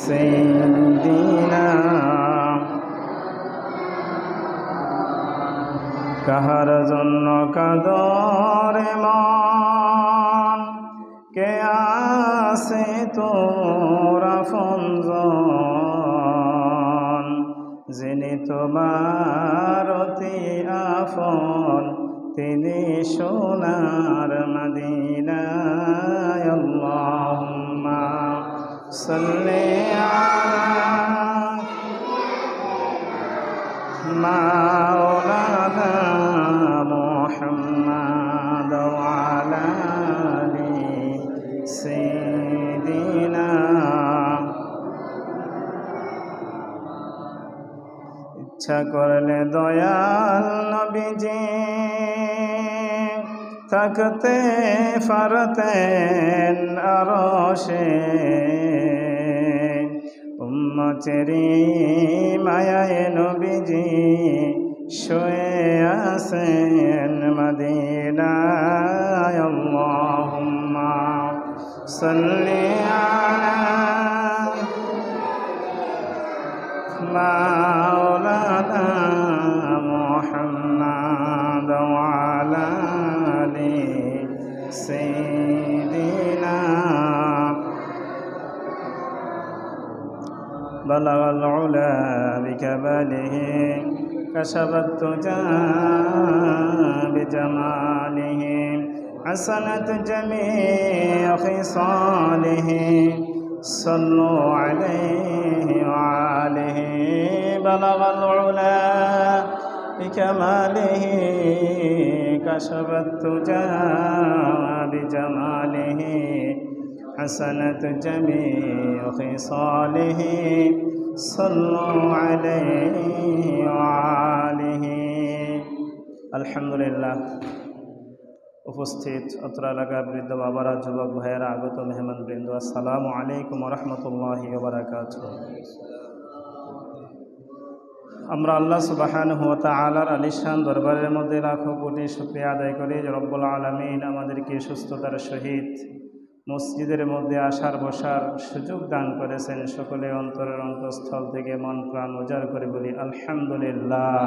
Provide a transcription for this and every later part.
سيدنا কাহার জন্য কাদরে মন কে আসে তোরা ফঞ্জন যিনি তোমার অতি আপন তিনি সোনার মদিনায় আল্লাহুম্মা সাল্লি আলা মাওলানা মুহাম্মাদ ওয়া আলা আলি সাইয়্যিদিনা। ইচ্ছা করলে দয়াল নবীজি থাকতে পারতেন আরশে, উম্মতেরি মায়ায় নবীজি শুয়ে আছেন মদিনায়। আল্লাহুম্মা সাল্লি আলা মাওলানা মুহাম্মাদ ওয়া আলা আলি সাইয়্যিদিনা। بلغ العلا بكماله كشف الدجى بجماله حسنت جميع خصاله صلوا عليه وآله. بلغ العلا بكماله كشف الدجى بجماله حسنت جميع خصاله صلوا عليه وآله. আলহামদুলিল্লাহ। উপস্থিত অত্র এলাকার বৃদ্ধ বাবারা, যুবক ভাইয়েরা, আগত মেহমানবৃন্দ, আসসালামু আলাইকুম ওয়া রাহমাতুল্লাহি ওয়া বারাকাতুহু। আমরা আল্লাহ সুবহানাহু ওয়া তাআলার আলিশান দরবারের মধ্যে লাখো কোটি শুকরিয়া আদায় করি যে রব্বুল আলামিন আমাদেরকে সুস্থতার সহিত মসজিদের মধ্যে আসার বসার সুযোগ দান করেছেন। সকলে অন্তরের অন্তঃস্থল থেকে মন প্রাণ উজাড় করে বলি আলহামদুলিল্লাহ।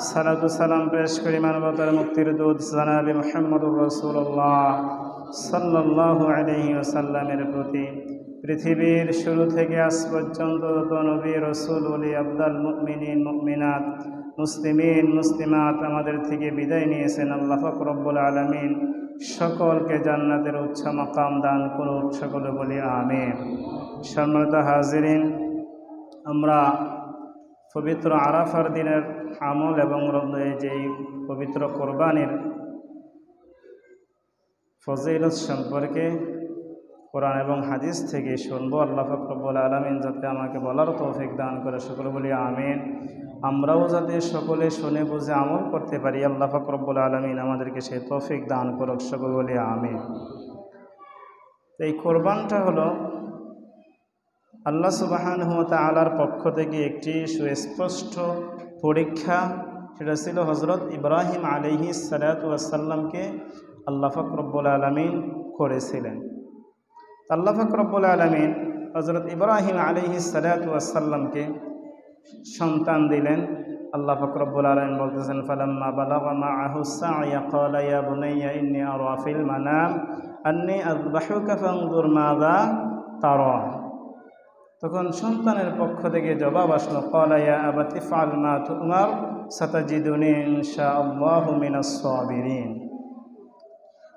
সালাতু সালাম পেশ করি মানবতার মুক্তির দূত জনাবে মুহাম্মদুর রাসূলুল্লাহ সাল্লাল্লাহু আলাইহি ওয়াসাল্লামের প্রতি। পৃথিবীর শুরু থেকে আজ পর্যন্ত যত নবী, রাসূল, ওলি, আবদাল, মুমিনিন, মুমিনাত, মুসলিমিন, মুসলিমাত আমাদের থেকে বিদায় নিয়েছেন, আল্লাহ পাক রব্বুল আলামিন সকলকে জান্নাতের উচ্চ মাকাম দান করুন। সকলে বলি আমিন। সম্মানিত হাজিরিন, আমরা পবিত্র আরাফার দিনের আমল এবং যেই পবিত্র কোরবানির ফজিলত সম্পর্কে কোরআন এবং হাদিস থেকে শুনবো। আল্লাহ পাক রব্বুল আলামিন যাতে আমাকে বলার তৌফিক দান করে, সকলে বলি আমিন। আমরাও যাতে সকলে শুনে বুঝে আমল করতে পারি, আল্লাহ পাক রব্বুল আলামিন আমাদেরকে সেই তৌফিক দান করুক, সকলে বলি আমিন। এই কোরবানটা হলো আল্লাহ সুবহানাহু ওয়া তাআলার পক্ষ থেকে একটি সুস্পষ্ট পরীক্ষা। সেটা ছিল হযরত ইব্রাহিম আলাইহিস সালাতু ওয়াস সালামকে আল্লাহ পাক রব্বুল আলামিন করেছিলেন। আল্লাহ পাক রব্বুল আলামিন হযরত ইব্রাহিম আলাইহিস সালাতু ওয়াস সালামকে সন্তান দিলেন। আল্লাহ পাক রব্বুল আলামিন বলতেছেন, ফালাম্মা বালাগা মাআহু সা'য়া ক্বালা ইয়া বুনাইয়া ইন্নী আরা ফিল মানাম আন্নী আযবাহুকা ফানজুর মাযা তারা। তখন সন্তানের পক্ষ থেকে জবাব আসলো, ক্বালা ইয়া আবাতি ইফআল মা তু'মার সাতাজিদুনি ইনশাআল্লাহু মিনাস সাবিরিন।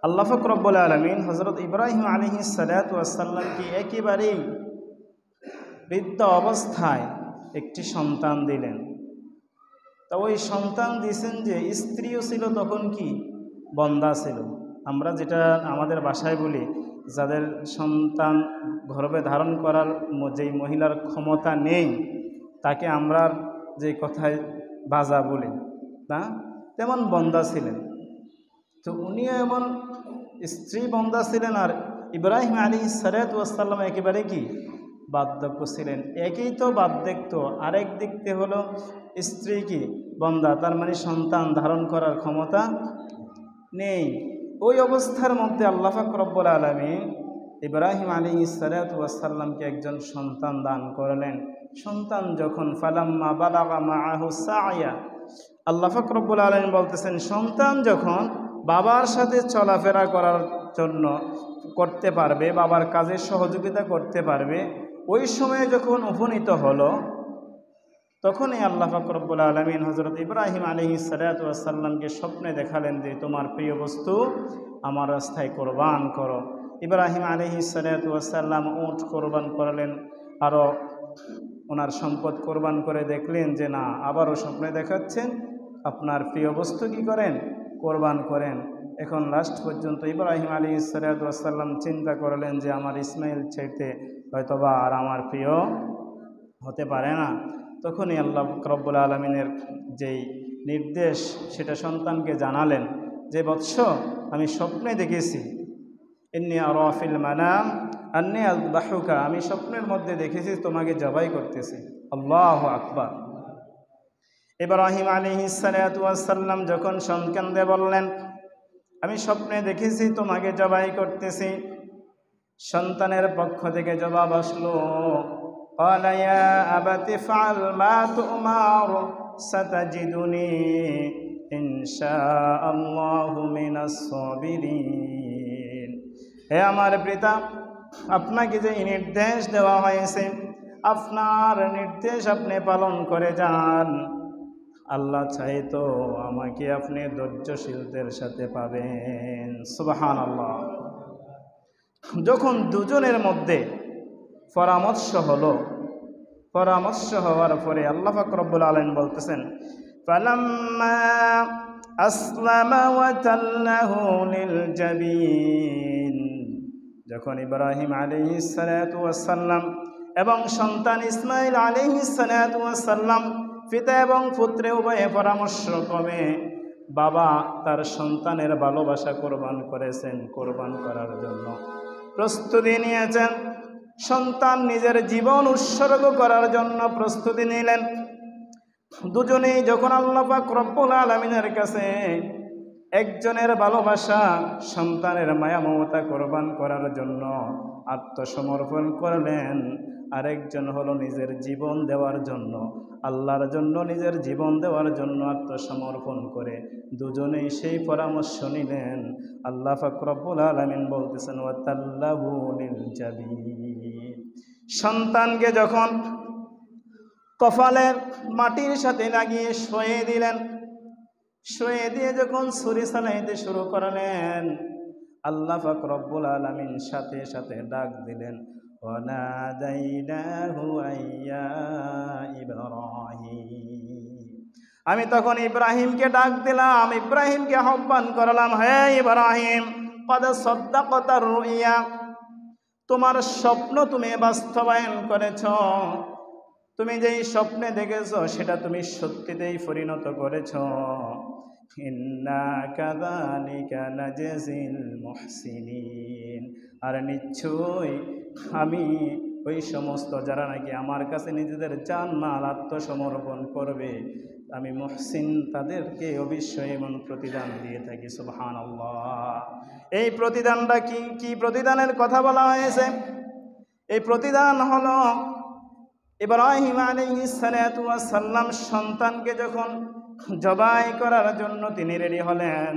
আল্লাহ পাক রব্বুল আলামিন হযরত ইব্রাহিম আলাইহিস সালাতু ওয়াস সালামকে একেবারেই বৃদ্ধ অবস্থায় একটি সন্তান দিলেন। তা ওই সন্তান দিয়েছেন যে স্ত্রীও ছিল, তখন কি বন্দা ছিল। আমরা যেটা আমাদের ভাষায় বলি, যাদের সন্তান গর্ভে ধারণ করার যেই মহিলার ক্ষমতা নেই তাকে আমরা যে কথায় বাজা বলি না, তেমন বন্দা ছিলেন। তো উনিও এমন স্ত্রী বন্দা ছিলেন, আর ইব্রাহিম আলাইহিস সালাতু ওয়াস সালাম একেবারে কি বার্ধক্য ছিলেন। একই তো বার্ধক্য, আরেক দিকতে হলো স্ত্রী কি বন্দা, তার মানে সন্তান ধারণ করার ক্ষমতা নেই। ওই অবস্থার মধ্যে আল্লাহ পাক রব্বুল আলামিন ইব্রাহিম আলাইহিস সালাতু ওয়াস সালামকে একজন সন্তান দান করলেন। সন্তান যখন ফালাম্মা বালাগা মাআহু সা'য়া, আল্লাহ পাক রব্বুল আলামিন বলতেছেন, সন্তান যখন বাবার সাথে চলাফেরা করার জন্য করতে পারবে, বাবার কাজে সহযোগিতা করতে পারবে, ওই সময়ে যখন উপনীত হলো, তখনই আল্লাহ পাক রব্বুল আলামিন হযরত ইব্রাহিম আলাইহিস সালাতু ওয়াস সালামকে স্বপ্নে দেখালেন যে তোমার প্রিয় বস্তু আমার রাস্তায় কোরবান করো। ইব্রাহিম আলাইহিস সালাতু ওয়াস সালাম উট কোরবান করলেন, আরও ওনার সম্পদ কোরবান করে দেখলেন যে না, আবারও স্বপ্নে দেখাচ্ছেন আপনার প্রিয় বস্তু কি করেন, কোরবান করেন। এখন লাস্ট পর্যন্ত ইব্রাহিম আলাইহিস সালাতু ওয়াস সালাম চিন্তা করলেন যে আমার ইসমাইল চাইতে হয়তোবা আর আমার প্রিয় হতে পারে না। তখনই আল্লাহ রব্বুল আলামিনের যেই নির্দেশ সেটা সন্তানকে জানালেন যে বৎস, আমি স্বপ্নে দেখেছি, ইন্নী আরা ফিল মানাম আন্নী আযবাহুকা, আমি স্বপ্নের মধ্যে দেখেছি তোমাকে জবাই করতেছি। আল্লাহু আকবার। ইব্রাহিম আলাইহিস সালাতু ওয়াস সালাম যখন সন্তানকে বললেন আমি স্বপ্নে দেখেছি তোমাকে জবাই করতেছি, সন্তানের পক্ষ থেকে জবাব আসলো, قال يا أبت افعل ما تؤمر ستجدني إن شاء الله من الصابرين। হে আমার পিতা, আপনাকে যে নির্দেশ দেওয়া হয়েছে, আপনার নির্দেশ আপনি পালন করে যান। আল্লাহ চাইতো আমাকে আপনি ধৈর্যশীলদের সাথে পাবেন। সুবহানাল্লাহ। যখন দুজনের মধ্যে পরামর্শ হলো, পরামর্শ হওয়ার পরে আল্লাহ পাক রব্বুল আলামিন বলতেছেন, ফালাম্মা আসলামা ওয়া তাল্লাহু লিল জাবিন, যখন ইব্রাহিম আলাইহিস সালাতু ওয়াস সালাম এবং সন্তান ইসমাইল আলাইহিস সালাতু ওয়াস সালাম পিতা এবং পুত্রে উভয়ে পরামর্শক্রমে বাবা তার সন্তানের ভালোবাসা কোরবান করেছেন, কোরবান করার জন্য প্রস্তুতি নিয়েছেন, সন্তান নিজের জীবন উৎসর্গ করার জন্য প্রস্তুতি নিলেন। দুজনেই যখন আল্লাহ পাক রব্বুল আলামিনের কাছে একজনের ভালোবাসা সন্তানের মায়া মমতা কোরবান করার জন্য আত্মসমর্পণ করলেন, আরেকজন হলো নিজের জীবন দেওয়ার জন্য, আল্লাহর জন্য নিজের জীবন দেওয়ার জন্য আত্মসমর্পণ করে দুজনেই সেই পরামর্শ নিলেন। আল্লাহ পাক রব্বুল আলামিন বলতেছেন, ওয়া তাল্লাহু লিল জাবিন, সন্তানকে যখন কপালের মাটির সাথে লাগিয়ে শুয়ে দিলেন, শুয়ে দিয়ে যখন ছুরি চালাইতে শুরু করলেন, আল্লাহ পাক রব্বুল আলামিন সাথে সাথে ডাক দিলেন, ওয়ানাদাইনাহু আইয়া ইব্রাহিম, আমি তখন ইব্রাহিমকে ডাক দিলাম, ইব্রাহিমকে আহ্বান করলাম, হে ইব্রাহিম, কদ সাদ্দাকতার রুইয়া, তোমার স্বপ্ন তুমি বাস্তবায়ন করেছ, তুমি যেই স্বপ্নে দেখেছ সেটা তুমি সত্যিতেই পরিণত করেছ। ইন্না কাযালিকা নাজজিল মুহসিনিন, আর নিশ্চয়ই আমি ওই সমস্ত যারা নাকি আমার কাছে নিজেদের জান মাল আত্মসমর্পণ করবে, আমি মুহসিন তাদেরকে অবশ্যই এমন প্রতিদান দিয়ে থাকি। সুবহানাল্লাহ। এই প্রতিদানটা কি প্রতিদানের কথা বলা হয়েছে? এই প্রতিদান হলো ইব্রাহিম আলাইহিস সালাতু ওয়াস সালাম সন্তানকে যখন জবাই করার জন্য তিনি রেডি হলেন,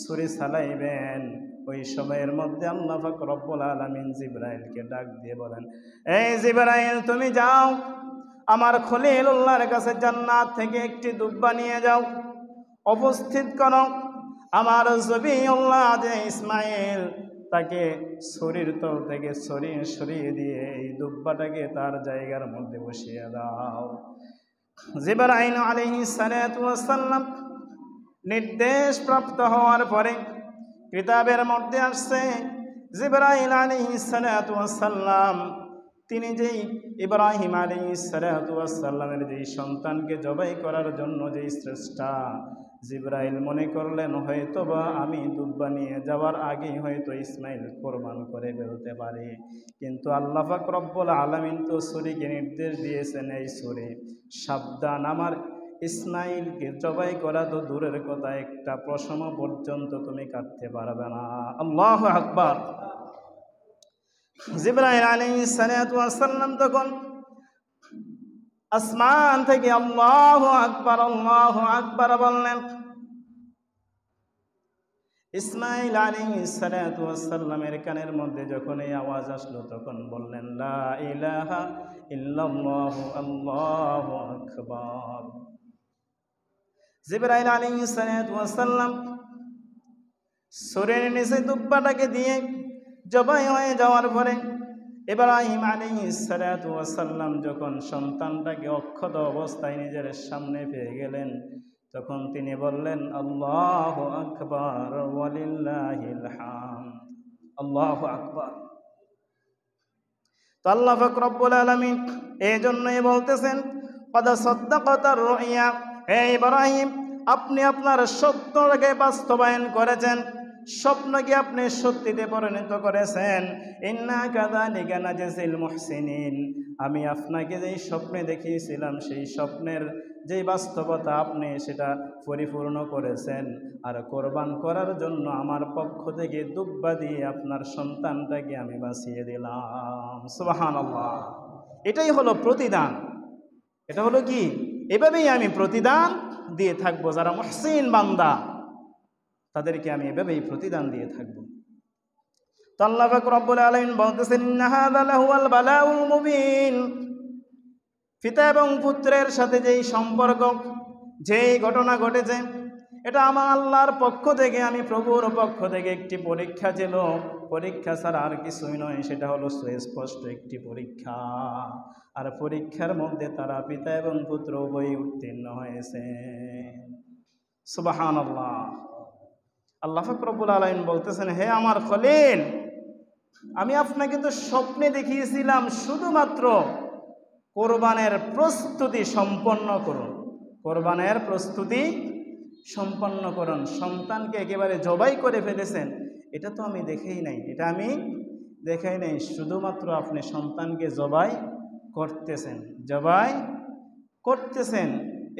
ছুরি চালাইবেন, ওই সময়ের মধ্যে আল্লাহ পাক রব্বুল আলামিন জিবরাইলকে ডাক দিয়ে বলেন, এই জিবরাইল, তুমি যাও আমার খলিলুল্লাহর কাছে জান্নাত থেকে একটি দুব্বা নিয়ে যাও, উপস্থিত করো। আমার জবিউল্লাহ যে ইসমাইল, তাকে ছুরির তল থেকে সরিয়ে দিয়ে এই দুব্বাটাকে তার জায়গার মধ্যে বসিয়ে দাও। জিবরাইল আলাইহিস সালাতু ওয়াস সালাম নির্দেশ প্রাপ্ত হওয়ার পরে কিতাবের মধ্যে আসছে, জিবরাইল আলাইহিস সালাতু ওয়াস সালাম তিনি যেই ইব্রাহিম আলাইহিস সালাতু ওয়াস সালামের যেই সন্তানকে জবাই করার জন্য যেই চেষ্টা, জিবরাইল মনে করলেন হয়তোবা আমি দুব্বা নিয়ে যাওয়ার আগেই হয়তো ইসমাইল কোরবান করে ফেলতে পারে, কিন্তু আল্লাহ পাক রব্বুল আলামিন তো ছুরিকে নির্দেশ দিয়েছেন, এই ছুরি সাবধান, আমার ইসমাইলকে জবাই করা তো দূরের কথা, একটা পশম পর্যন্ত তুমি কাটতে পারবে না। আল্লাহু আকবার। জিবরাইল আলাইহিস সালাতু ওয়াস সালাম তখন আসমান থেকে আল্লাহু আকবার বললেন। ইসমাঈল আলাইহিস সালাতু ওয়াস সালামের কানের মধ্যে যখন এই আওয়াজ আসলো তখন বললেন, লা ইলাহা ইল্লাল্লাহু আল্লাহু আকবার। জিবরাইল আলাইহিস সালাতু ওয়াস সালাম শরীরের নিচে দুব্বাটাকে দিয়ে জবাই হয়ে যাওয়ার পরে ইব্রাহিম আলাইহিস সালাতু ওয়াস সালাম যখন সন্তানটাকে অক্ষত অবস্থায় নিজের সামনে পেয়ে গেলেন, তখন তিনি বললেন, আল্লাহু আকবার ওয়ালিল্লাহিল হামদ, আল্লাহু আকবার। তো আল্লাহ পাক রব্বুল আলামিন এই জন্যই বলতেছেন, কদ সাদ্দাকাতার রুইয়া, হে ইব্রাহিম আপনি আপনার স্বপ্নকে বাস্তবায়ন করেছেন, স্বপ্নকে আপনি সত্যিতে পরিণত করেছেন। ইন্না কাযালিকা নাজজিল মুহসিনিন, আমি আপনাকে যেই স্বপ্নে দেখিয়েছিলাম সেই স্বপ্নের যেই বাস্তবতা আপনি সেটা পরিপূর্ণ করেছেন। আর কোরবান করার জন্য আমার পক্ষ থেকে দুব্বা দিয়ে আপনার সন্তানটাকে আমি বাঁচিয়ে দিলাম। সুবহানাল্লাহ। এটাই হলো প্রতিদান। এটা হলো কি? এভাবেই আমি প্রতিদান দিয়ে থাকবো। যারা মুহসিন বান্দা তাদেরকে আমি এভাবেই প্রতিদান দিয়ে থাকবো। তো আল্লাহ পাক রব্বুল আলামিন বলতেছেন, ইন্না হাযা লাহুয়াল বালাউল মুবিন, পিতা এবং পুত্রের সাথে যেই সম্পর্ক, যেই ঘটনা ঘটেছে, এটা আমার আল্লাহর পক্ষ থেকে, আমি প্রভুর পক্ষ থেকে একটি পরীক্ষা ছিল। পরীক্ষা ছাড়া আর কিছুই নয়, সেটা হলো সুস্পষ্ট একটি পরীক্ষা। আর পরীক্ষার মধ্যে তারা পিতা এবং পুত্র উভয়ই উত্তীর্ণ হয়েছে। সুবহানাল্লাহ। আল্লাহ পাক রব্বুল আলামিন বলতেছেন, হে আমার খলিল, আমি আপনাকে তো স্বপ্নে দেখিয়েছিলাম শুধুমাত্র কোরবানের প্রস্তুতি সম্পন্ন করুন, কোরবানের প্রস্তুতি সম্পন্ন করুন। সন্তানকে একেবারে জবাই করে ফেলেছেন, এটা তো আমি দেখেই নাই, এটা আমি দেখাই নাই। শুধুমাত্র আপনি সন্তানকে জবাই করতেছেন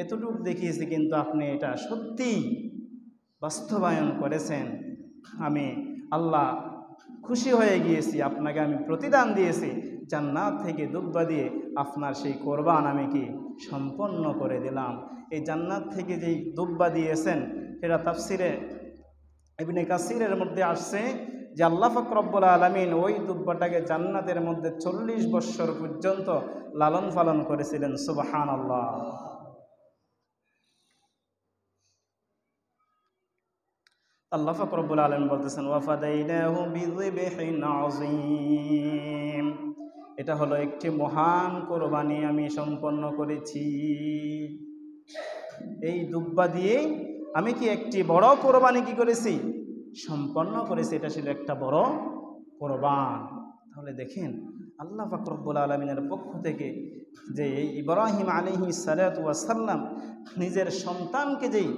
এতটুকু দেখিয়েছি, কিন্তু আপনি এটা সত্যি বাস্তবায়ন করেছেন। আমি আল্লাহ খুশি হয়ে গিয়েছি, আপনাকে আমি প্রতিদান দিয়েছি, জান্নাত থেকে দুব্বা দিয়ে আপনার সেই কোরবান আমি কি সম্পন্ন করে দিলাম। এই জান্নাত থেকে যেই দুব্বা দিয়েছেন সেটা তাফসিরে ইবনে কাসিরের মধ্যে আসছে যে আল্লাহ পাক রব্বুল আলামিন ওই দুব্বাটাকে জান্নাতের মধ্যে 40 বৎসর পর্যন্ত লালন পালন করেছিলেন। সুবহানাল্লাহ। আল্লাহ পাক রব্বুল আলামিন বলতেছেন, ওয়াফাদাইনাহু বিযিবহিন আযীম, এটা হলো একটি মহান কোরবানি আমি সম্পন্ন করেছি। এই দুব্বা দিয়ে আমি কি একটি বড় কোরবানি কি করেছি? সম্পন্ন করেছি। এটা ছিল একটা বড় কোরবান। তাহলে দেখেন আল্লাহ পাক রব্বুল আলামিনের পক্ষ থেকে যে ইব্রাহিম আলাইহিস সালাতু ওয়াস সালাম নিজের সন্তানকে যেই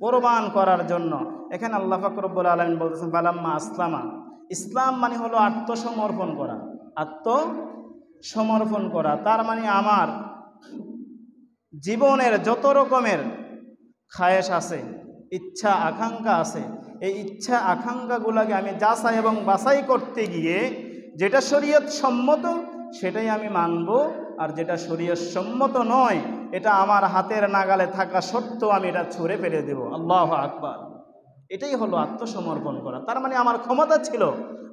কোরবান করার জন্য, এখানে আল্লাহ পাক রব্বুল আলামিন বলতেছেন, ফালাম্মা আসলামা, ইসলাম মানে হলো আত্মসমর্পণ করা, আত্মসমর্পণ করা। তার মানে আমার জীবনের যত রকমের খায়েশ আছে, ইচ্ছা আকাঙ্ক্ষা আছে, এই ইচ্ছা আকাঙ্ক্ষাগুলোকে আমি যাচাই এবং বাছাই করতে গিয়ে যেটা শরীয়ত সম্মত সেটাই আমি মানব, আর যেটা শরীয়ত সম্মত নয় এটা আমার হাতের নাগালে থাকা সত্ত্বেও আমি এটা ছুঁড়ে ফেলে দেব। আল্লাহু আকবার। এটাই হলো আত্মসমর্পণ করা। তার মানে আমার ক্ষমতা ছিল,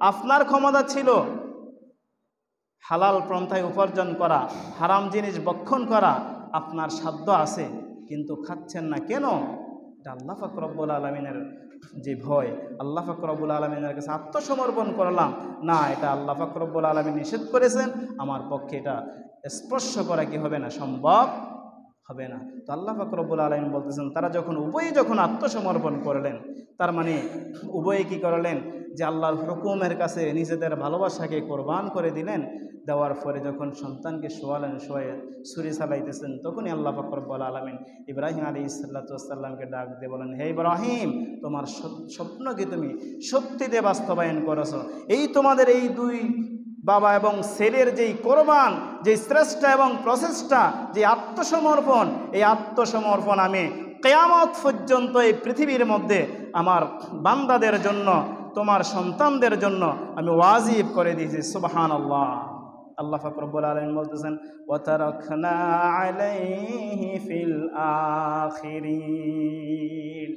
আপনার ক্ষমতা ছিল হালাল পন্থায় উপার্জন করা, হারাম জিনিস ভক্ষণ করা, আপনার সাধ্য আছে, কিন্তু খাচ্ছেন না কেন? এটা আল্লাহ পাক রব্বুল আলামিনের যে ভয়, আল্লাহ পাক রব্বুল আলামিনের কাছে আত্মসমর্পণ করলাম না, এটা আল্লাহ পাক রব্বুল আলামিন নিষেধ করেছেন, আমার পক্ষে এটা স্পর্শ করা কি হবে না, সম্ভব হবে না। তো আল্লাহ পাক রব্বুল আলামিন বলতেছেন, তারা উভয়ই যখন আত্মসমর্পণ করলেন, তার মানে উভয়ে কি করলেন যে আল্লাহর হুকুমের কাছে নিজেদের ভালোবাসাকে কোরবান করে দিলেন। দেওয়ার পরে যখন সন্তানকে শোয়ালেন, শোয়ে ছুরি চালাইতেছেন, তখনই আল্লাহ পাক রব্বুল আলামিন ইব্রাহিম আলাইহিস সালাতু ডাক দিয়ে বলেন, হে ইব্রাহিম, তোমার স্বপ্নকে তুমি সত্যিতে বাস্তবায়ন করেছ। এই তোমাদের এই দুই বাবা এবং ছেলের যেই কোরবান, যেই শ্রেষ্ঠ এবং প্রচেষ্টা, যে আত্মসমর্পণ, এই আত্মসমর্পণ আমি কিয়ামত পর্যন্ত এই পৃথিবীর মধ্যে আমার বান্দাদের জন্য তোমার সন্তানদের জন্য আমি ওয়াজিব করে দিয়েছি। সুবহানাল্লাহ। আল্লাহ পাক রব্বুল আলামিন বলতেছেন ওয়া তারাকনা আলাইহি ফিল আখিরিন,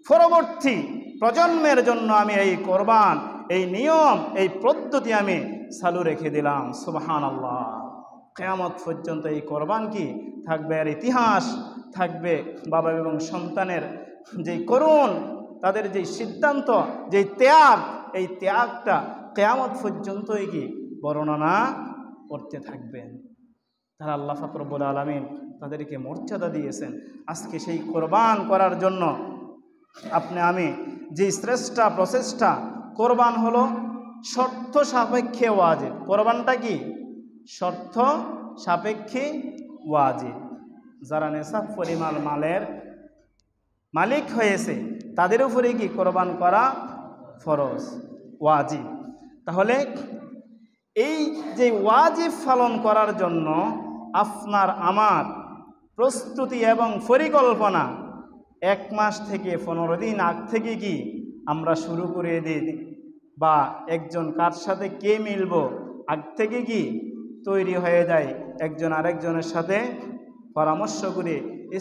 পরবর্তী প্রজন্মের জন্য আমি এই কোরবান, এই নিয়ম, এই পদ্ধতি আমি চালু রেখে দিলাম। সুবহানাল্লাহ। কিয়ামত পর্যন্ত এই কোরবান কি থাকবে, আর ইতিহাস থাকবে বাবা এবং সন্তানের যেই করুণ, তাদের যেই সিদ্ধান্ত, যেই ত্যাগ, এই ত্যাগটা কিয়ামত পর্যন্তই কি বর্ণনা করতে থাকবেন। তারা আল্লাহ পাক রব্বুল আলামিন তাদেরকে মর্যাদা দিয়েছেন। আজকে সেই কোরবান করার জন্য আপনি আমি যে শ্রেষ্ঠ প্রচেষ্টা, কোরবান হলো শর্ত সাপেক্ষে ওয়াজিব। কোরবানটা কি শর্ত সাপেক্ষে ওয়াজিব। যারা নেশাব পরিমাণ মালের মালিক হয়েছে তাদের উপরে কি কোরবান করা ফরজ, ওয়াজিব। তাহলে এই যে ওয়াজিব পালন করার জন্য আপনার আমার প্রস্তুতি এবং পরিকল্পনা 1 মাস থেকে 15 দিন আগ থেকে কি আমরা শুরু করে দিই, বা একজন কার সাথে কে মিলব আগ থেকে কি তৈরি হয়ে যায়। একজন আরেকজনের সাথে পরামর্শ করে,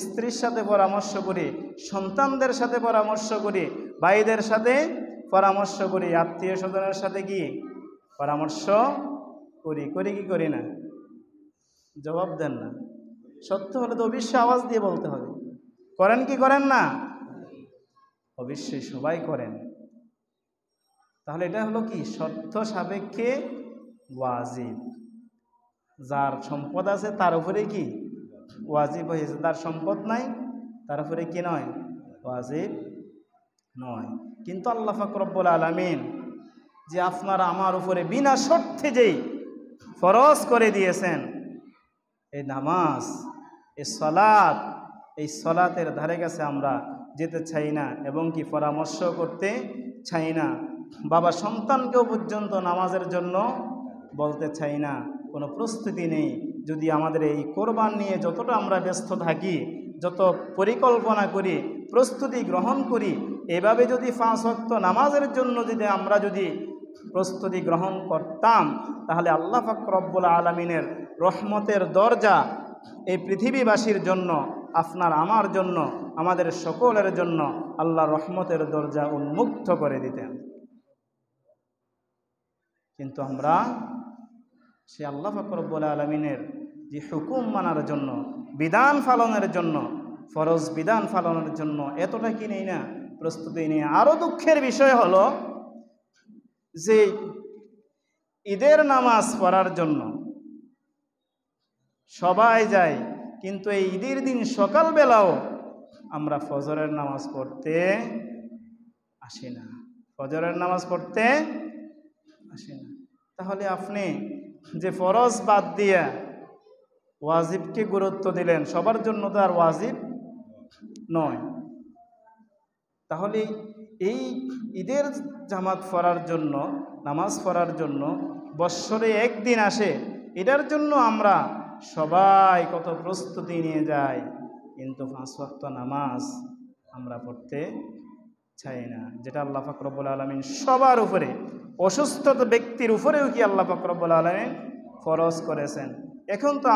স্ত্রীর সাথে পরামর্শ করে, সন্তানদের সাথে পরামর্শ করে, ভাইদের সাথে পরামর্শ করি, আত্মীয় স্বজনের সাথে কি পরামর্শ করি কি করি না? জবাব দেন না। সত্য হলে তো অবশ্যই আওয়াজ দিয়ে বলতে হবে। করেন কি করেন না? অবশ্যই সবাই করেন। তাহলে এটা হলো কি শর্ত সাপেক্ষে ওয়াজিব। যার সম্পদ আছে তার উপরে কি ওয়াজিব হয়েছে, তার সম্পদ নাই তার উপরে কি নয়, ওয়াজিব নয়। কিন্তু আল্লাহ পাক রব্বুল আলামিন যে আপনার আমার উপরে বিনা শর্তে যেই ফরজ করে দিয়েছেন, এই নামাজ, এই সালাত, এই সালাতের ধারে কাছে আমরা যেতে চাই না এবং কি পরামর্শ করতে চাই না। বাবা সন্তানকেও পর্যন্ত নামাজের জন্য বলতে চাই না, কোনো প্রস্তুতি নেই। যদি আমাদের এই কোরবান নিয়ে যতটা আমরা ব্যস্ত থাকি, যত পরিকল্পনা করি, প্রস্তুতি গ্রহণ করি, এভাবে যদি 5 ওয়াক্ত নামাজের জন্য আমরা যদি প্রস্তুতি গ্রহণ করতাম, তাহলে আল্লাহ পাক রব্বুল আলামিনের রহমতের দরজা এই পৃথিবীবাসীর জন্য, আপনার আমার জন্য, আমাদের সকলের জন্য আল্লাহর রহমতের দরজা উন্মুক্ত করে দিতেন। কিন্তু আমরা সে আল্লাহ পাক রব্বুল আলামিনের যে হুকুম মানার জন্য, বিধান পালনের জন্য, ফরজ বিধান পালনের জন্য এতটা কি নেই না, প্রস্তুতি নেই। আরও দুঃখের বিষয় হলো যে ঈদের নামাজ পড়ার জন্য সবাই যায়, কিন্তু এই ঈদের দিন সকালবেলাও আমরা ফজরের নামাজ পড়তে আসি না, ফজরের নামাজ পড়তে আসি না। তাহলে আপনি যে ফরজ বাদ দিয়ে ওয়াজিবকে গুরুত্ব দিলেন, সবার জন্য তো আর ওয়াজিব নয়। তাহলে এই ঈদের জামাত পড়ার জন্য, নামাজ পড়ার জন্য বৎসরে একদিন আসে, এটার জন্য আমরা সবাই কত প্রস্তুতি নিয়ে যাই, কিন্তু 5 ওয়াক্ত নামাজ আমরা পড়তে চাই না, যেটা আল্লাহ পাক রব্বুল আলামিন সবার উপরে, অসুস্থ ব্যক্তির উপরেও কি আল্লাহ পাক রব্বুল আলামিন ফরজ করেছেন। এখন তো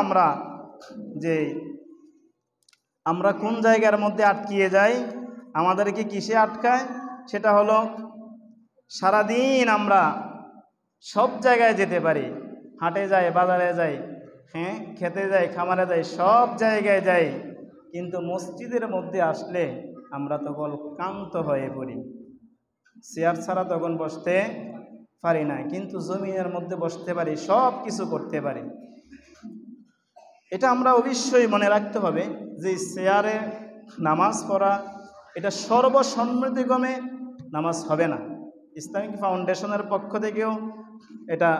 আমরা কোন জায়গার মধ্যে আটকিয়ে যাই, আমাদেরকে কিসে আটকায়, সেটা হলো সারাদিন আমরা সব জায়গায় যেতে পারি, হাটে যাই, বাজারে যাই, খেতে যাই, খামারে যাই, সব জায়গায় যাই, কিন্তু মসজিদের মধ্যে আসলে আমরা তখন ক্লান্ত হয়ে পড়ি, চেয়ার ছাড়া তখন বসতে পারি না, কিন্তু জমিনের মধ্যে বসতে পারি, সব কিছু করতে পারি। এটা আমরা অবশ্যই মনে রাখতে হবে যে চেয়ারে নামাজ পড়া এটা সর্বসম্মতিক্রমে নামাজ হবে না। ইসলামিক ফাউন্ডেশনের পক্ষ থেকেও এটা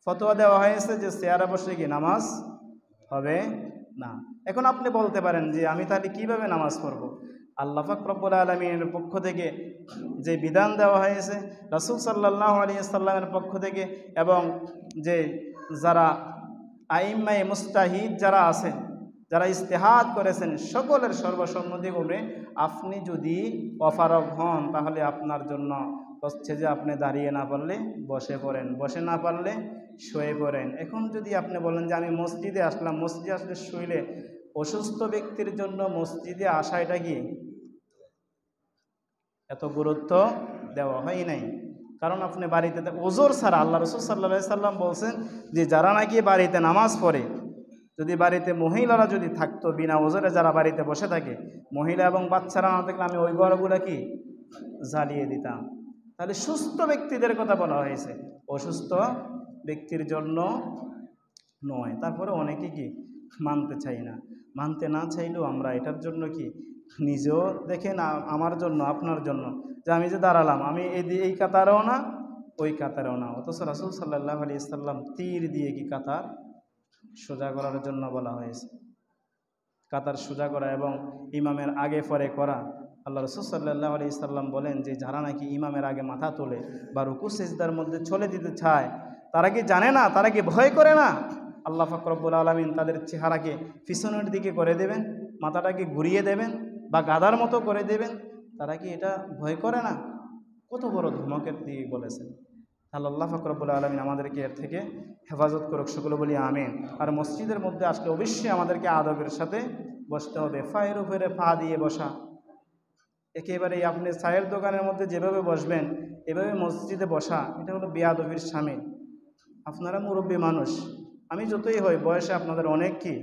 ফতোয়া দেওয়া হয়েছে যে চেয়ারে বসে কি নামাজ হবে না। এখন আপনি বলতে পারেন যে আমি তাহলে কিভাবে নামাজ পড়ব? আল্লাহ পাক রব্বুল আলামিনের পক্ষ থেকে যে বিধান দেওয়া হয়েছে, রাসূল সাল্লাল্লাহু আলাইহি সাল্লামের পক্ষ থেকে, এবং যে যারা আইম্মায়ে মুস্তাহিদ যারা আছেন যারা ইস্তেহাদ করেছেন সকলের সর্বসম্মতিক্রমে আপনি যদি অপারগ হন তাহলে আপনার জন্য হচ্ছে যে আপনি দাঁড়িয়ে না পারলে বসে পড়েন, বসে না পারলে শুয়ে পড়েন। এখন যদি আপনি বলেন যে আমি মসজিদে আসলাম, মসজিদে আসলে শুইলে, অসুস্থ ব্যক্তির জন্য মসজিদে আসা এটা কি এত গুরুত্ব দেওয়া হয় নাই। কারণ আপনি বাড়িতে ওজোর ছাড়া, আল্লাহ রাসূল সাল্লাল্লাহু আলাইহি সাল্লাম বলছেন যে যারা নাকি বাড়িতে নামাজ পড়ে, যদি বাড়িতে মহিলারা যদি থাকতো বিনা ওজোরে, যারা বাড়িতে বসে থাকে, মহিলা এবং বাচ্চারা না থাকলে আমি ওই ঘরগুলো কি জ্বালিয়ে দিতাম। তাহলে সুস্থ ব্যক্তিদের কথা বলা হয়েছে, অসুস্থ ব্যক্তির জন্য নয়। তারপরে অনেকে কি মানতে চাই না, মানতে না চাইলেও আমরা এটার জন্য কি নিজেও দেখেন, আমার জন্য আপনার জন্য, যে আমি যে দাঁড়ালাম, আমি এই কাতারেও না ওই কাতারেও না, অথচ রাসূল সাল্লাল্লাহু আলাইহি সাল্লাম তীর দিয়ে কি কাতার সোজা করার জন্য বলা হয়েছে। কাতার সোজা করা এবং ইমামের আগে পরে করা। আল্লাহ রাসূল সাল্লাল্লাহু আলাইহি সাল্লাম বলেন যে যারা নাকি ইমামের আগে মাথা তোলে বা রুকু সিজদার মধ্যে চলে দিতে চায়, তারা কি জানে না, তারা কি ভয় করে না আল্লাহ পাক রব্বুল আলামিন তাদের চেহারাকে পিছনের দিকে করে দেবেন, মাথাটাকে ঘুরিয়ে দেবেন বা গাধার মতো করে দেবেন? তারা কি এটা ভয় করে না? কত বড় ধমকের দিয়ে বলেছেন। আল্লাহ পাক রব্বুল আলামিন আমাদেরকে এর থেকে হেফাজত করুক, সকলে বলি আমিন। আর মসজিদের মধ্যে আসলে অবশ্যই আমাদেরকে আদবের সাথে বসতে হবে। পায়ের উপরে পা দিয়ে বসা, একেবারেই আপনি চায়ের দোকানের মধ্যে যেভাবে বসবেন এভাবে মসজিদে বসা, এটা হলো বেয়াদবির শামিল। আপনারা মুরব্বী মানুষ, আমি যতই হই বয়সে আপনাদের অনেক কি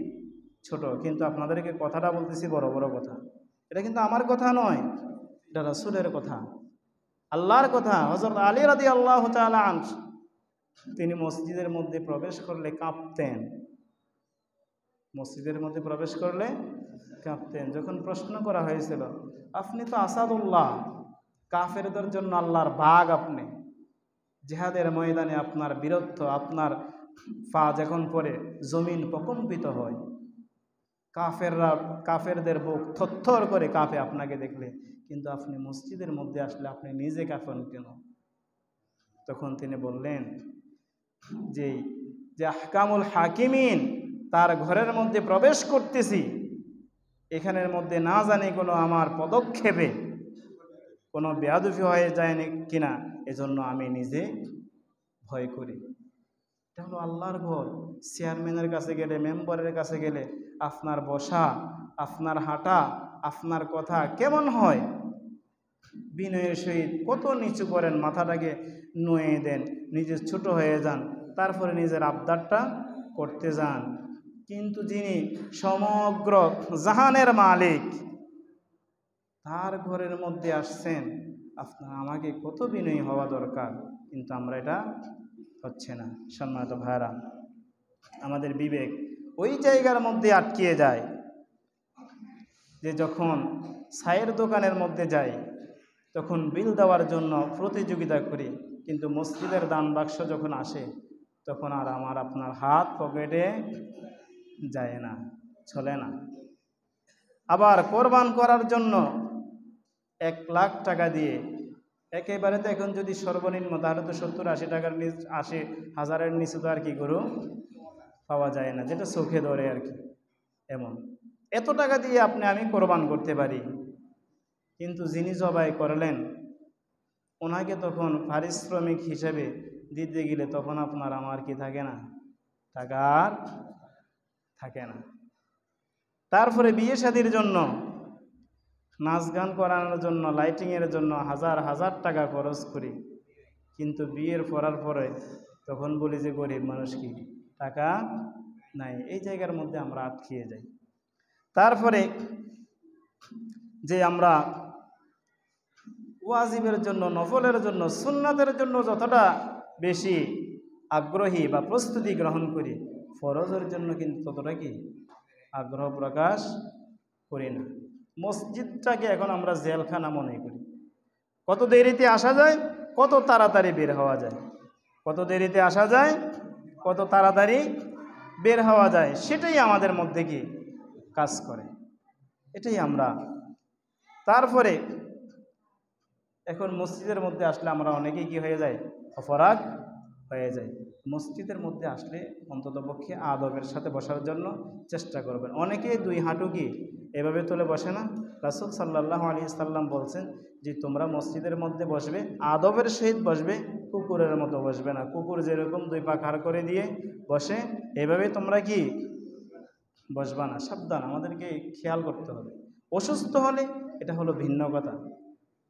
ছোট, কিন্তু আপনাদেরকে কথাটা বলতেছি বড় বড় কথা। এটা কিন্তু আমার কথা নয়, এটা রাসূলের কথা, আল্লাহর কথা। হযরত আলী রাদিয়াল্লাহু তাআলা আনহু তিনি মসজিদের মধ্যে প্রবেশ করলে কাঁপতেন, মসজিদের মধ্যে প্রবেশ করলে কাঁপতেন। যখন প্রশ্ন করা হয়েছিল, আপনি তো আসাদুল্লাহ, কাফেরদের জন্য আল্লাহর বাঘ, আপনি জিহাদের ময়দানে আপনার বীরত্ব, আপনার পা যখন পড়ে জমিন প্রকম্পিত হয়, কাফেরদের বুক থরথর করে কাঁপে আপনাকে দেখলে, কিন্তু আপনি মসজিদের মধ্যে আসলে আপনি নিজে কাঁপেন কেন? তখন তিনি বললেন যে আহকামুল হাকিমিন তার ঘরের মধ্যে প্রবেশ করতেছি, এখানের মধ্যে না জানি কোনো আমার পদক্ষেপে কোনো বেয়াদবি হয়ে যায় কিনা, এজন্য আমি নিজে ভয় করি। এটা হলো আল্লাহর ঘর। চেয়ারম্যানের কাছে গেলে, মেম্বারের কাছে গেলে আপনার বসা, আপনার হাঁটা, আপনার কথা কেমন হয়? বিনয়ের সহিত কত নিচু করেন, মাথাটাকে নুয়ে দেন, নিজে ছোট হয়ে যান, তারপরে নিজের আবদারটা করতে যান। কিন্তু যিনি সমগ্র জাহানের মালিক, তার ঘরের মধ্যে আসছেন, আপনার আমাকে কত বিনয়ী হওয়া দরকার, কিন্তু আমরা এটা হচ্ছে না। সম্মানিত ভাইরা, আমাদের বিবেক ওই জায়গার মধ্যে আটকিয়ে যায় যে যখন চায়ের দোকানের মধ্যে যাই তখন বিল দেওয়ার জন্য প্রতিযোগিতা করি, কিন্তু মসজিদের দান বাক্স যখন আসে তখন আর আমার আপনার হাত পকেটে যায় না, চলে না। আবার কোরবান করার জন্য 1,00,000 টাকা দিয়ে একেবারে, তো এখন যদি সর্বনিম্ন তাহলে তো 70-80 টাকার 80,000-এর নিচে তো আর কি গরু পাওয়া যায় না, যেটা চোখে ধরে আর কি। এমন এত টাকা দিয়ে আমি কোরবান করতে পারি, কিন্তু যিনি জবাই করলেন ওনাকে তখন পারিশ্রমিক হিসেবে দিতে গেলে তখন আপনার আমার কি থাকে না, টাকা আর থাকে না। তারপরে বিয়ে শাদীর জন্য, নাচ গান করানোর জন্য, লাইটিংয়ের জন্য হাজার হাজার টাকা খরচ করি, কিন্তু বিয়ের করার পরে তখন বলি যে গরিব মানুষ, কি টাকা নাই। এই জায়গার মধ্যে আমরা আটকিয়ে যাই। তারপরে যে আমরা ওয়াজিবের জন্য, নফলের জন্য, সুন্নাতের জন্য যতটা বেশি আগ্রহী বা প্রস্তুতি গ্রহণ করি, ফরজের জন্য কিন্তু ততটা কি আগ্রহ প্রকাশ করি না। মসজিদটাকে এখন আমরা জেলখানা মনে করি। কত দেরিতে আসা যায়, কত তাড়াতাড়ি বের হওয়া যায়, কত দেরিতে আসা যায়, কত তাড়াতাড়ি বের হওয়া যায়, সেটাই আমাদের মধ্যে কি কাজ করে, এটাই আমরা। তারপরে এখন মসজিদের মধ্যে আসলে আমরা অনেকেই কি হয়ে যায়, অপরাগ হয়ে যায়। মসজিদের মধ্যে আসলে অন্ততপক্ষে আদবের সাথে বসার জন্য চেষ্টা করবেন। অনেকে দুই হাঁটু কি এভাবে তুলে বসে না? রাসূল সাল্লাল্লাহু আলাইহি সাল্লাম বলছেন যে তোমরা মসজিদের মধ্যে বসবে, আদবের সহিত বসবে, কুকুরের মতো বসবে না। কুকুর যেরকম দুই পা খাড় করে দিয়ে বসে, এভাবে তোমরা কি বসবা না। সাবধান, আমাদেরকে খেয়াল করতে হবে। অসুস্থ হলে এটা হলো ভিন্ন কথা,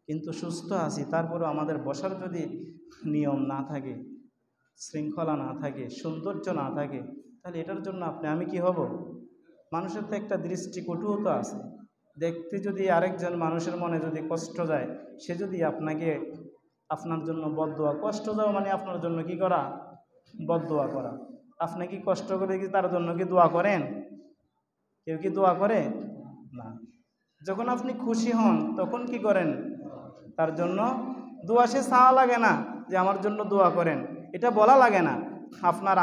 কিন্তু সুস্থ আছি তারপরেও আমাদের বসার যদি নিয়ম না থাকে, শৃঙ্খলা না থাকে, সৌন্দর্য না থাকে, তাহলে এটার জন্য আমি কি হব? মানুষের তো একটা দৃষ্টিকটুও তো আছে। দেখতে যদি আরেকজন মানুষের মনে যদি কষ্ট যায়, সে যদি আপনার জন্য বদদোয়া, কষ্ট যাওয়া মানে আপনার জন্য কি করা? বদদোয়া করা। আপনি কি কষ্ট করে কি তার জন্য কি দোয়া করেন? কেউ কি দোয়া করে? না। যখন আপনি খুশি হন তখন কি করেন? তার জন্য দোয়া। সে চাওয়া লাগে না যে আমার জন্য দোয়া করেন, এটা বলা লাগে না। আপনার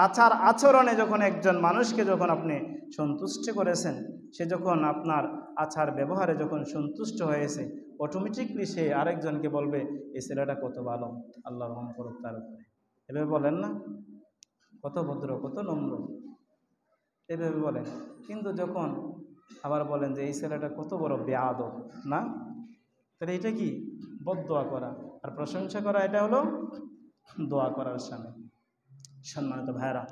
আচরণে যখন একজন মানুষকে যখন আপনি সন্তুষ্ট করেছেন, সে যখন আপনার আচার ব্যবহারে যখন সন্তুষ্ট হয়েছে, অটোমেটিকলি সে আরেকজনকে বলবে এই ছেলেটা কত ভালো, আল্লাহ রহম করুক তার উপরে। এভাবে বলেন না? কত ভদ্র, কত নম্র, এভাবে বলেন। কিন্তু যখন আবার বলেন যে এই ছেলেটা কত বড় বেয়াদব, না? তাহলে এটা কি? বদদোয়া করা। আর প্রশংসা করা এটা হলো দোয়া করার সামনে। সম্মানিত ভাইরা,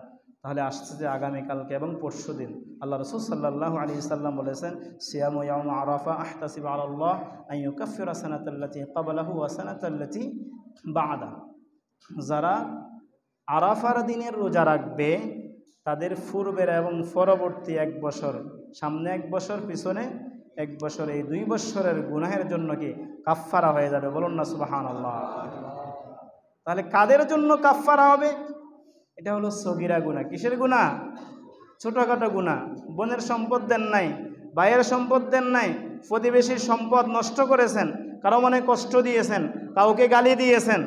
তাহলে আসছে যে আগামীকালকে এবং পরশু দিন আল্লাহ রাসূল সাল্লাল্লাহু আলাইহি সাল্লাম বলেছেন সিয়ামু ইয়াউম আরাফা আহতাসিবু আলাল্লাহ আন ইউকাফিরা সানাতাল্লাতী ক্বাবলাহু ওয়া সানাতাল্লাতী বা'দা। যারা আরাফার দিনের রোজা রাখবে তাদের পূর্বের এবং পরবর্তী এক বছর, সামনে এক বছর পিছনে এক বছর, এই 2 বছরের গুনাহের জন্য কি কাফফারা হয়ে যাবে। বলুন না সুবহানাল্লাহ। তাহলে কাদের জন্য কাফফারা হবে? এটা হলো সগীরা গুনাহ। কিসের গুনাহ? ছোটখাটো গুনাহ। বোনের সম্পদ দেন নাই, ভাইয়ের সম্পদ দেন নাই, প্রতিবেশীর সম্পদ নষ্ট করেছেন, কারো মনে কষ্ট দিয়েছেন, কাউকে গালি দিয়েছেন,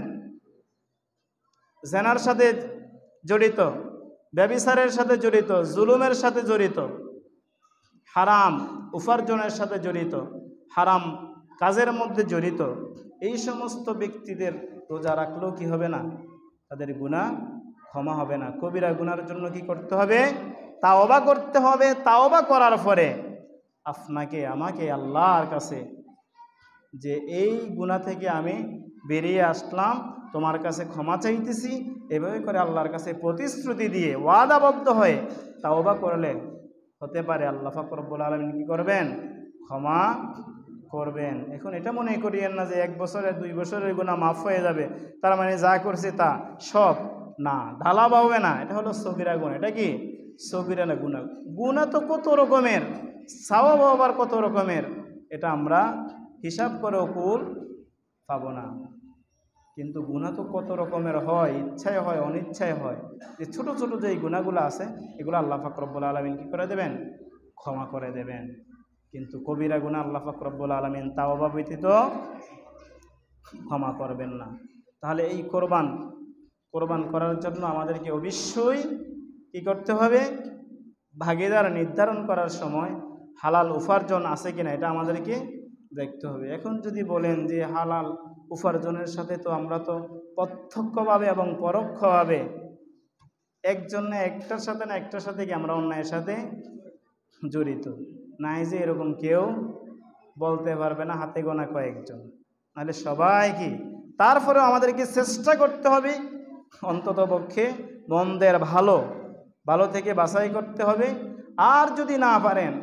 জেনার সাথে জড়িত, ব্যভিচারের সাথে জড়িত, জুলুমের সাথে জড়িত, হারাম উপার্জনের সাথে জড়িত, হারাম কাজের মধ্যে জড়িত, এই সমস্ত ব্যক্তিদের রোজা রাখলেও কি হবে না? তাদের গুনাহ ক্ষমা হবে না। কবিরা গুনার জন্য কি করতে হবে? তাওবা করতে হবে। তাওবা করার পরে আপনাকে আমাকে আল্লাহর কাছে যে এই গুনাহ থেকে আমি বেরিয়ে আসলাম, তোমার কাছে ক্ষমা চাইতেছি, এভাবে করে আল্লাহর কাছে প্রতিশ্রুতি দিয়ে ওয়াদাবদ্ধ হয়ে তাওবা করলে হতে পারে আল্লাহ পাক রব্বুল আলামিন কি করবেন? ক্ষমা করবেন। এখন এটা মনে করিয়েন না যে 1 বছরের 2 বছরের গুনাহ মাফ হয়ে যাবে, তার মানে যা করছে তা সব না, ঢালা পাবে না। এটা হলো সগীরা গুনাহ। এটা কি? সগীরা না গুনাহ। গুনাহ তো কত রকমের, সওয়াব আবার কত রকমের, এটা আমরা হিসাব করে কুল পাবো না। কিন্তু গুনাহ তো কত রকমের হয়, ইচ্ছায় হয়, অনিচ্ছায় হয়। যে ছোট ছোট যে গুনাহগুলো আছে এগুলো আল্লাহ পাক রব্বুল আলামিন কি করে দেবেন? ক্ষমা করে দেবেন। কিন্তু কবিরা গুনাহ আল্লাহ পাক রব্বুল আলামিন তাওবা ব্যতীত ক্ষমা করবেন না। তাহলে এই কোরবান করার জন্য আমাদেরকে অবশ্যই কি করতে হবে? ভাগীদার নির্ধারণ করার সময় হালাল উপার্জন আছে কিনা এটা আমাদেরকে দেখতে হবে। এখন যদি বলেন যে হালাল উপার্জনের সাথে তো আমরা তো প্রত্যক্ষভাবে এবং পরোক্ষভাবে একটার সাথে না একটার সাথে কি আমরা অন্যায়ের সাথে জড়িত, নাই যে এরকম কেউ বলতে পারবে না, হাতে গোনা কয়েকজন, নাহলে সবাই কি। তারপরেও আমাদেরকে চেষ্টা করতে হবে অন্ততপক্ষে মন্দের ভালো থেকে বাছাই করতে হবে। আর যদি না পারেন,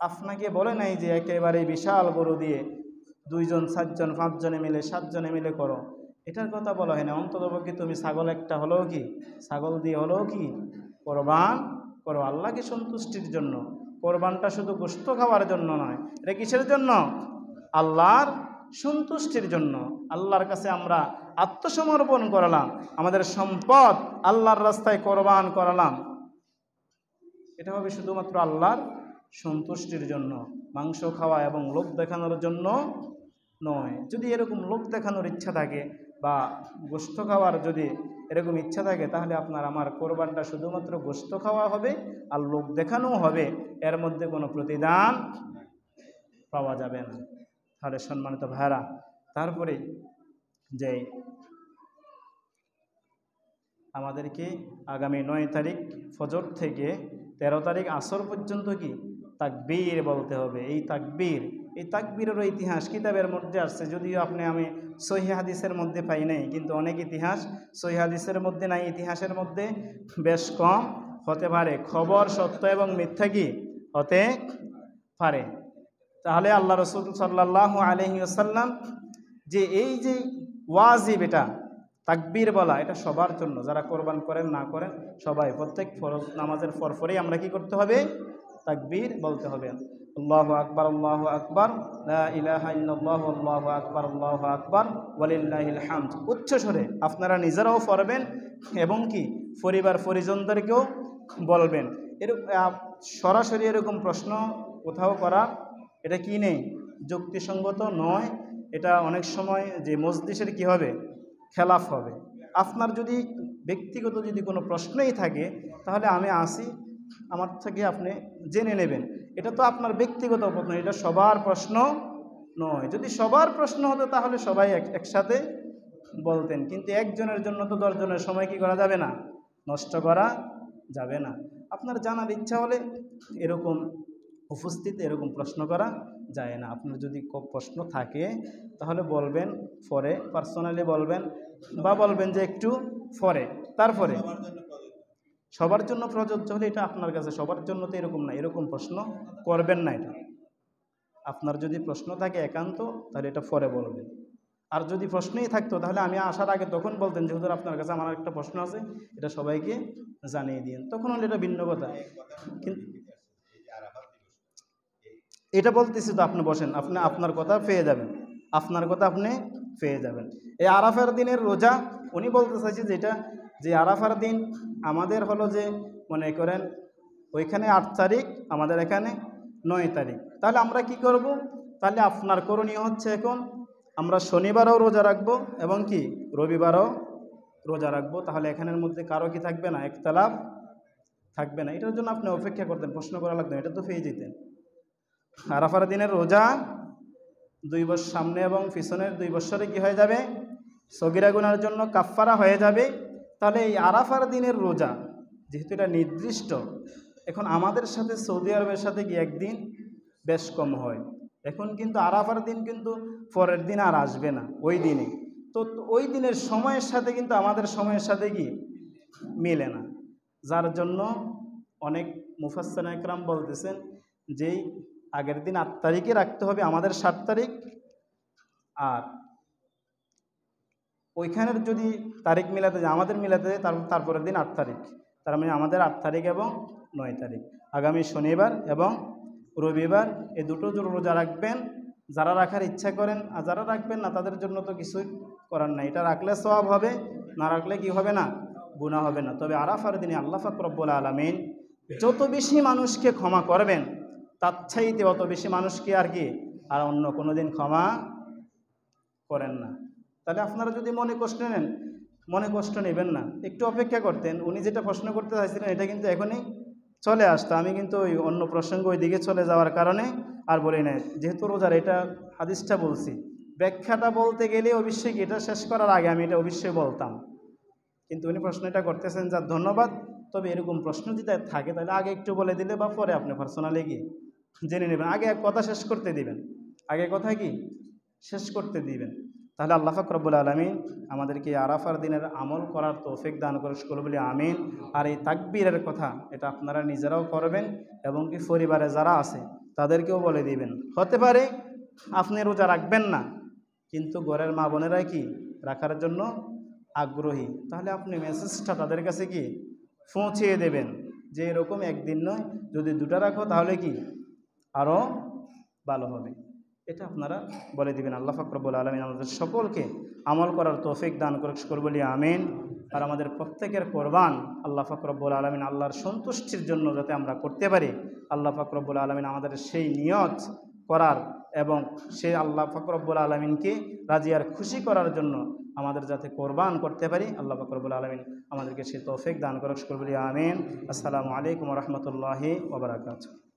আপনাকে বলে নাই যে একেবারে বিশাল গরু দিয়ে 2 জন 4 জন 5 জনে মিলে 7 জনে মিলে করো, এটার কথা বলা হয় না। অন্ততপক্ষে তুমি ছাগল একটা হলেও কি, ছাগল দিয়ে হলেও কি কোরবান করো আল্লাহকে সন্তুষ্টির জন্য। কোরবানটা শুধু গোশত খাওয়ার জন্য নয়, এটা কিসের জন্য? আল্লাহর সন্তুষ্টির জন্য। আল্লাহর কাছে আমরা আত্মসমর্পণ করলাম, আমাদের সম্পদ আল্লাহর রাস্তায় কোরবান করলাম, এটা হবে শুধুমাত্র আল্লাহর সন্তুষ্টির জন্য, মাংস খাওয়া এবং লোক দেখানোর জন্য নয়। যদি এরকম লোক দেখানোর ইচ্ছা থাকে বা গোশত খাওয়ার যদি এরকম ইচ্ছা থাকে, তাহলে আপনার আমার কোরবানটা শুধুমাত্র গোশত খাওয়া হবে আর লোক দেখানোও হবে, এর মধ্যে কোনো প্রতিদান পাওয়া যাবে না। তাহলে সম্মানিত ভাইরা, তারপরে যে আমাদেরকে আগামী 9 তারিখ ফজর থেকে 13 তারিখ আসর পর্যন্ত কি তাকবীর বলতে হবে। এই তাকবীরেরও ইতিহাস কিতাবের মধ্যে আসছে, যদিও আমি সহিহ হাদিসের মধ্যে পাই নাই, কিন্তু অনেক ইতিহাস সহিহ হাদিসের মধ্যে নাই, ইতিহাসের মধ্যে বেশ কম হতে পারে, খবর সত্য এবং মিথ্যা কি হতে পারে। তাহলে আল্লাহ রাসূল সাল্লাল্লাহু আলাইহি ওয়াসাল্লাম যে এই যে ওয়াজিব, এটা তাকবীর বলা, এটা সবার জন্য, যারা কোরবান করেন না করেন সবাই, প্রত্যেক ফরজ নামাজের পরপরই আমরা কি করতে হবে, তাকবীর বলতে হবে। আল্লাহু আকবার, আল্লাহু আকবার, লা ইলাহা ইল্লাল্লাহু, আল্লাহু আকবার, আল্লাহু আকবার, ওয়ালিল্লাহিল হামদ। উচ্চ স্বরে আপনারা নিজেরাও পড়বেন এবং কি পরিবার পরিজনদেরকেও বলবেন। সরাসরি এরকম প্রশ্ন কোথাও করা এটা কি নেই, যুক্তিসঙ্গত নয়। এটা অনেক সময় যে মজলিসের কি হবে, খেলাফ হবে। আপনার যদি ব্যক্তিগত যদি কোনো প্রশ্নই থাকে তাহলে আমি আসি, আমার থেকে আপনি জেনে নেবেন। এটা তো আপনার ব্যক্তিগত প্রশ্ন, এটা সবার প্রশ্ন নয়। যদি সবার প্রশ্ন হতো তাহলে সবাই একসাথে বলতেন, কিন্তু একজনের জন্য তো 10 জনের সময় কি করা যাবে না, নষ্ট করা যাবে না। আপনার জানার ইচ্ছা হলে এরকম উপস্থিত এরকম প্রশ্ন করা যায় না। আপনার যদি প্রশ্ন থাকে তাহলে বলবেন পরে, পার্সোনালি বলবেন, বা বলবেন যে একটু পরে, তারপরে সবার জন্য প্রযোজ্য হলে এটা আপনার কাছে, সবার জন্য তো এরকম না, এরকম প্রশ্ন করবেন না। এটা আপনার যদি প্রশ্ন থাকে একান্ত তাহলে এটা পরে বলবেন। আর যদি প্রশ্নই থাকতো তাহলে আমি আসার আগে তখন বলতেন যে হুজুর আপনার কাছে আমার একটা প্রশ্ন আছে, এটা সবাইকে জানিয়ে দিন, তখন হলে এটা ভিন্ন কথা। কিন্তু এটা বলতেছি তো, আপনি বসেন, আপনি আপনার কথা পেয়ে যাবেন, আপনার কথা আপনি পেয়ে যাবেন। এই আরাফার দিনের রোজা উনি বলতে চাইছে যেটা, যে আরাফার দিন আমাদের হলো যে মনে করেন ওইখানে 8 তারিখ, আমাদের এখানে 9 তারিখ, তাহলে আমরা কি করব? তাহলে আপনার করণীয় হচ্ছে এখন আমরা শনিবারও রোজা রাখবো এবং কি রবিবারও রোজা রাখবো। তাহলে এখানের মধ্যে কারো কি থাকবে না, একতলাফ থাকবে না। এটার জন্য আপনি অপেক্ষা করতেন, প্রশ্ন করা লাগতো, এটা তো পেয়ে যেতেন। আরাফার দিনের রোজা 2 বছর সামনে এবং পিছনের 2 বছরে কি হয়ে যাবে, সগীরা গুনার জন্য কাফফারা হয়ে যাবে। তাহলে এই আরাফার দিনের রোজা যেহেতু এটা নির্দিষ্ট, এখন আমাদের সাথে সৌদি আরবের সাথে কি একদিন বেশ কম হয়। এখন কিন্তু আরাফার দিন কিন্তু পরের দিন আর আসবে না, ওই দিনে। তো ওই দিনের সময়ের সাথে কিন্তু আমাদের সময়ের সাথে কি মেলে না, যার জন্য অনেক মুফাসসির একরাম বলতেছেন যেই আগের দিন 8 তারিখে রাখতে হবে, আমাদের 7 তারিখ, আর ওইখানের যদি তারিখ মিলাতে যায়, আমাদের মিলাতে যায়, তারপরের দিন 8 তারিখ, তার মানে আমাদের 8 তারিখ এবং 9 তারিখ, আগামী শনিবার এবং রবিবার, এই দুটো রোজা রাখবেন যারা রাখার ইচ্ছা করেন। আর যারা রাখবেন না তাদের জন্য তো কিছুই করার নাই, এটা রাখলে সওয়াব হবে, না রাখলে কি হবে না, গুনাহ হবে না। তবে আরাফার দিনে আল্লাহ পাক রব্বুল আলামিন যত বেশি মানুষকে ক্ষমা করবেন তার চাইতে অত বেশি মানুষকে আর কি আর অন্য কোনো দিন ক্ষমা করেন না। তাহলে আপনারা যদি মনে কষ্ট নেবেন না, একটু অপেক্ষা করতেন। উনি যেটা প্রশ্ন করতে চাইছিলেন এটা কিন্তু এখনই চলে আসতো, আমি কিন্তু ওই অন্য প্রসঙ্গ ওই দিকে চলে যাওয়ার কারণে আর বলি না। যেহেতু রোজার এটা হাদিসটা বলছি, ব্যাখ্যাটা বলতে গেলে অবশ্যই এটা শেষ করার আগে আমি এটা অবশ্যই বলতাম, কিন্তু উনি প্রশ্নটা করতেছেন, যার ধন্যবাদ। তবে এরকম প্রশ্ন যদি থাকে তাহলে আগে একটু বলে দিলে বা পরে আপনি পার্সোনালি গিয়ে জেনে নেবেন, আগে কথা শেষ করতে দিবেন, আগে কথা কি শেষ করতে দিবেন। তাহলে আল্লাহ পাক রব্বুল আলামিন আমাদেরকে আরাফার দিনের আমল করার তৌফিক দান করে বলি আমিন। আর এই তাকবীরের কথা এটা আপনারা নিজেরাও করবেন এবং কি পরিবারে যারা আছে তাদেরকেও বলে দিবেন। হতে পারে আপনি রোজা রাখবেন না, কিন্তু ঘরের মা বোনেরা কি রাখার জন্য আগ্রহী, তাহলে আপনি মেসেজটা তাদের কাছে কি পৌঁছিয়ে দেবেন যে এরকম একদিন নয়, যদি 2টা রাখো তাহলে কি আরও ভালো হবে, এটা আপনারা বলে দিবেন। আল্লাহ পাক রব্বুল আলামিন আমাদের সকলকে আমল করার তৌফিক দান করে বলি আমিন। আর আমাদের প্রত্যেকের কোরবান আল্লাহ পাক রব্বুল আলামিন আল্লাহর সন্তুষ্টির জন্য যাতে আমরা করতে পারি, আল্লাহ পাক রব্বুল আলামিন আমাদের সেই নিয়ত করার এবং সেই আল্লাহ পাক রব্বুল আলামিনকে রাজি আর খুশি করার জন্য আমাদের যাতে কোরবান করতে পারি, আল্লাহ পাক রব্বুল আলামিন আমাদেরকে সেই তৌফিক দান করে বলি আমিন। আসসালামু আলাইকুম ওয়া রাহমাতুল্লাহি ওয়া বারাকাতুহু।